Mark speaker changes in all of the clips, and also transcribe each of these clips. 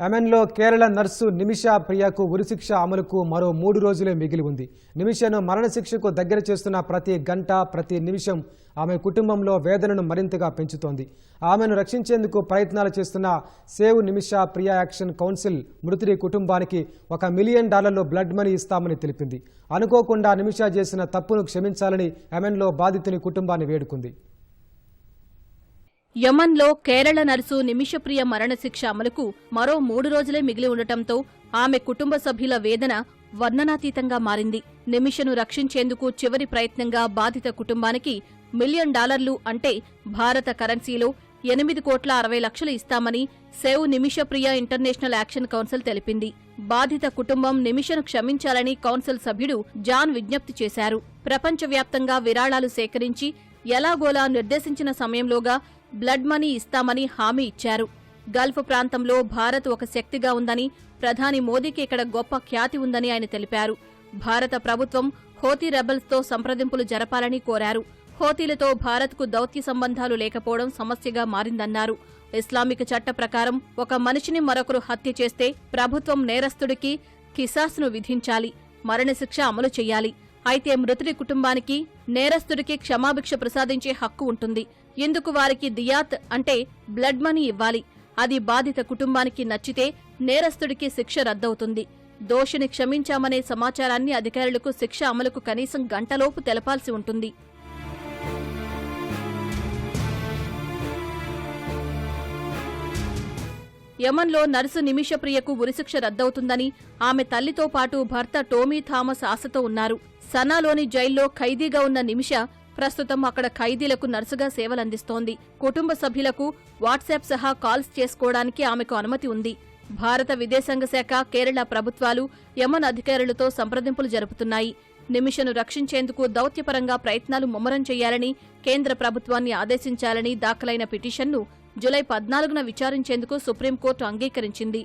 Speaker 1: యెమెన్లో Kerala nurse Nimisha ప్రియాకు ఉరిశిక్ష అమలుకు మరో 3 రోజులే మిగిలి ఉంది. నిమిషాను మరణశిక్షకు దగ్గర చేస్తున్న ప్రతి గంట ప్రతి నిమిషం ఆమె కుటుంబంలో వేదనను మరింతగా పెంచుతోంది. ఆమెను రక్షించేందుకు ప్రయత్నాలు చేస్తున్న save Nimisha Priya action council మృతుడి కుటుంబానికి $1 మిలియన్ బ్లడ్ మనీ ఇస్తామని తెలిపింది. అనుకోకుండా నిమిషా చేసిన తప్పును క్షమించాలని యెమెన్లో బాధితుని కుటుంబాన్ని వేడుకుంది.
Speaker 2: యెమన్లో కేరళ నర్సు నిమిషప్రియ మరణశిక్ష అమలుకు మరో 3 రోజులే మిగిలి ఉండటంతో ఆమె కుటుంబ సభ్యుల వేదన వర్ణనాతీతంగా మారింది. నిమిషను రక్షించేందుకు చివరి ప్రయత్నంగా బాధిత కుటుంబానికి $1 మిలియన్ అంటే భారత కరెన్సీలో 8,60,00,000 ఇస్తామని save Nimishapriya international action council తెలిపింది. బాధిత కుటుంబం నిమిషను క్షమించాలని కౌన్సిల్ సభ్యుడు జాన్ విజ్ఞప్తి చేశారు. ప్రపంచవ్యాప్తంగా విరాళాలు సేకరించి ఎలాగోలా నిర్దేశించిన సమయంలోగా బ్లడ్ మనీ ఇస్తామని హామీ ఇచ్చారు. గల్ఫ్ ప్రాంతంలో భారత్ ఒక శక్తిగా ఉందని, ప్రధాని మోదీకి ఇక్కడ గొప్ప ఖ్యాతి ఉందని ఆయన తెలిపారు. భారత ప్రభుత్వం హోతీ రెబల్స్తో సంప్రదింపులు జరపాలని కోరారు. హోతీలతో భారత్కు దౌత్య సంబంధాలు లేకపోవడం సమస్యగా మారిందన్నారు. ఇస్లామిక్ చట్ట ప్రకారం ఒక మనిషిని మరొకరు హత్య చేస్తే ప్రభుత్వం నేరస్తుడికి కిసాస్ను విధించాలి, మరణశిక్ష అమలు చెయ్యాలి. అయితే మృతుడి కుటుంబానికి నేరస్తుడికి క్షమాభిక్ష ప్రసాదించే హక్కు ఉంటుంది. ఇందుకు వారికి దియాత్ అంటే బ్లడ్ మనీ ఇవ్వాలి. అది బాధిత కుటుంబానికి నచ్చితే నేరస్తుడికి శిక్ష రద్దవుతుంది. దోషిని క్షమించామనే సమాచారాన్ని అధికారులకు శిక్ష అమలుకు కనీసం గంటలోపు తెలపాల్సి ఉంటుంది. యెమన్లో నర్సు నిమిషప్రియకు ఉరిశిక్ష రద్దవుతుందని ఆమె తల్లితో పాటు భర్త టోమీ థామస్ ఆశతో ఉన్నారు. సనాలోని జైల్లో ఖైదీగా ఉన్న నిమిష ప్రస్తుతం అక్కడ ఖైదీలకు నర్సుగా సేవలందిస్తోంది. కుటుంబ సభ్యులకు వాట్సాప్ సహా కాల్స్ చేసుకోవడానికి ఆమెకు అనుమతి ఉంది. భారత విదేశాంగ శాఖ, కేరళ ప్రభుత్వాలు యెమన్ అధికారులతో సంప్రదింపులు జరుపుతున్నాయి. నిమిషను రక్షించేందుకు దౌత్యపరంగా ప్రయత్నాలు ముమ్మరం చేయాలని కేంద్ర ప్రభుత్వాన్ని ఆదేశించాలని దాఖలైన పిటిషన్ను జూలై 14న విచారించేందుకు సుప్రీంకోర్టు అంగీకరించింది.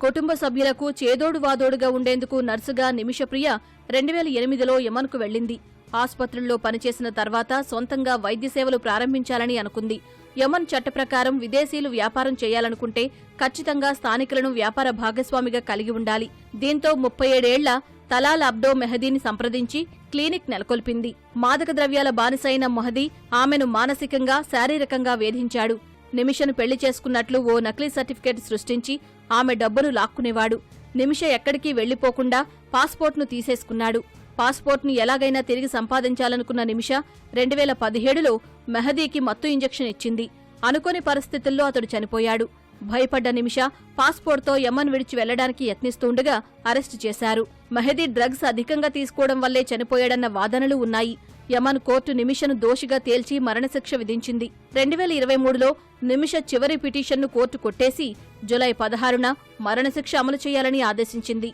Speaker 2: కుటుంబ సభ్యులకు చేదోడు వాదోడుగా ఉండేందుకు నర్సుగా నిమిషప్రియ 2008లో యెమన్కు వెళ్లింది. ఆసుపత్రుల్లో పనిచేసిన తర్వాత సొంతంగా వైద్య సేవలు ప్రారంభించాలని అనుకుంది. యెమన్ చట్ట ప్రకారం విదేశీయులు వ్యాపారం చేయాలనుకుంటే ఖచ్చితంగా స్థానికులను వ్యాపార భాగస్వామిగా కలిగి ఉండాలి. దీంతో 37 ఏళ్ల తలాల్ అబ్డో మెహదీని సంప్రదించి క్లినిక్ నెలకొల్పింది. మాదక ద్రవ్యాల బానిసైన మెహదీ ఆమెను మానసికంగా, శారీరకంగా వేధించాడు. నిమిషను పెళ్లి చేసుకున్నట్లు ఓ నకిలీ సర్టిఫికేట్ సృష్టించి ఆమె డబ్బును లాక్కునేవాడు. నిమిష ఎక్కడికి వెళ్లిపోకుండా పాస్పోర్ట్ను తీసేసుకున్నాడు. పాస్పోర్ట్ను ఎలాగైనా తిరిగి సంపాదించాలనుకున్న నిమిష 2017లో మెహదీకి మత్తు ఇంజెక్షన్ ఇచ్చింది. అనుకోని పరిస్థితుల్లో అతడు చనిపోయాడు. భయపడ్డ నిమిష పాస్పోర్ట్తో యెమన్ విడిచి వెళ్లడానికి యత్నిస్తుండగా అరెస్టు చేశారు. మెహదీ డ్రగ్స్ అధికంగా తీసుకోవడం వల్లే చనిపోయాడన్న వాదనలు ఉన్నాయి. యెమన్ కోర్టు నిమిషను దోషిగా తేల్చి మరణశిక్ష విధించింది. 2023లో నిమిష చివరి పిటిషన్ను కోర్టు కొట్టేసి జూలై 16న మరణశిక్ష అమలు చేయాలని ఆదేశించింది.